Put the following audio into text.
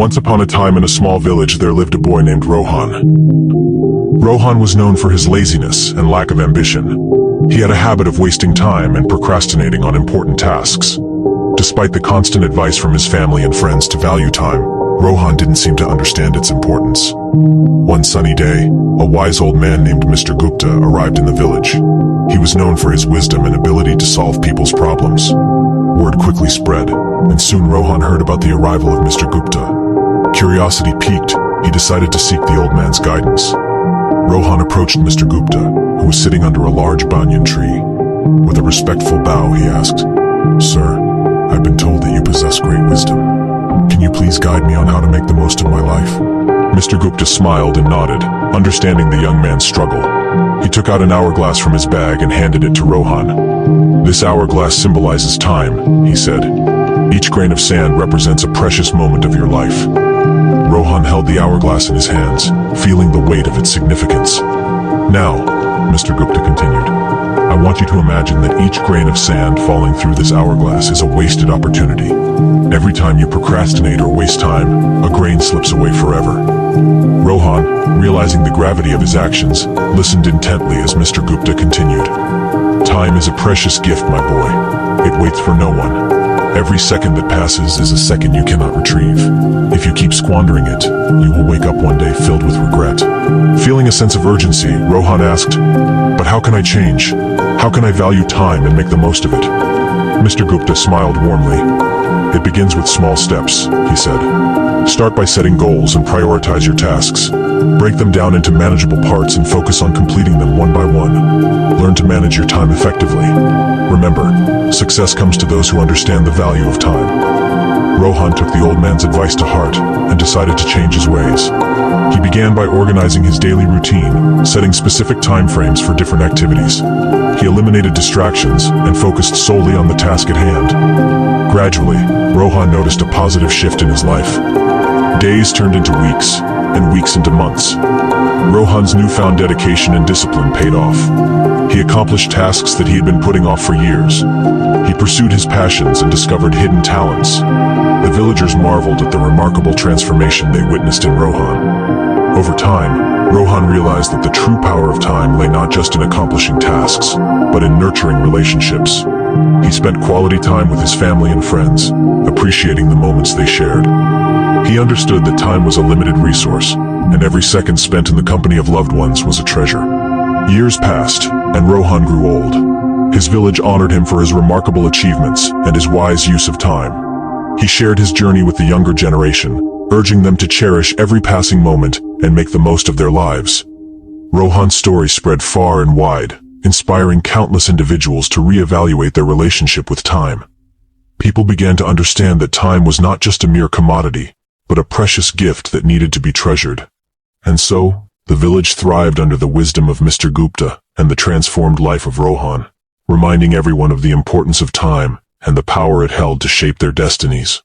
Once upon a time in a small village there lived a boy named Rohan. Rohan was known for his laziness and lack of ambition. He had a habit of wasting time and procrastinating on important tasks. Despite the constant advice from his family and friends to value time, Rohan didn't seem to understand its importance. One sunny day, a wise old man named Mr. Gupta arrived in the village. He was known for his wisdom and ability to solve people's problems. Word quickly spread, and soon Rohan heard about the arrival of Mr. Gupta. Curiosity piqued, he decided to seek the old man's guidance. Rohan approached Mr. Gupta, who was sitting under a large banyan tree. With a respectful bow, he asked, "Sir, I've been told that you possess great wisdom. Can you please guide me on how to make the most of my life?" Mr. Gupta smiled and nodded, understanding the young man's struggle. He took out an hourglass from his bag and handed it to Rohan. "This hourglass symbolizes time," he said. "Each grain of sand represents a precious moment of your life." Rohan held the hourglass in his hands, feeling the weight of its significance. "Now," Mr. Gupta continued, "I want you to imagine that each grain of sand falling through this hourglass is a wasted opportunity. Every time you procrastinate or waste time, a grain slips away forever." Rohan, realizing the gravity of his actions, listened intently as Mr. Gupta continued. "Time is a precious gift, my boy. It waits for no one. Every second that passes is a second you cannot retrieve. If you keep squandering it, you will wake up one day filled with regret." Feeling a sense of urgency, Rohan asked, "But how can I change? How can I value time and make the most of it?" Mr. Gupta smiled warmly. "It begins with small steps," he said. "Start by setting goals and prioritize your tasks. Break them down into manageable parts and focus on completing them one by one. Learn to manage your time effectively. Remember, success comes to those who understand the value of time." Rohan took the old man's advice to heart and decided to change his ways. He began by organizing his daily routine, setting specific time frames for different activities. He eliminated distractions and focused solely on the task at hand. Gradually, Rohan noticed a positive shift in his life. Days turned into weeks, and weeks into months. Rohan's newfound dedication and discipline paid off. He accomplished tasks that he had been putting off for years. He pursued his passions and discovered hidden talents. The villagers marveled at the remarkable transformation they witnessed in Rohan. Over time, Rohan realized that the true power of time lay not just in accomplishing tasks, but in nurturing relationships. He spent quality time with his family and friends, appreciating the moments they shared. He understood that time was a limited resource, and every second spent in the company of loved ones was a treasure. Years passed, and Rohan grew old. His village honored him for his remarkable achievements and his wise use of time. He shared his journey with the younger generation, urging them to cherish every passing moment and make the most of their lives. Rohan's story spread far and wide, inspiring countless individuals to reevaluate their relationship with time. People began to understand that time was not just a mere commodity, but a precious gift that needed to be treasured. And so, the village thrived under the wisdom of Mr. Gupta and the transformed life of Rohan, reminding everyone of the importance of time and the power it held to shape their destinies.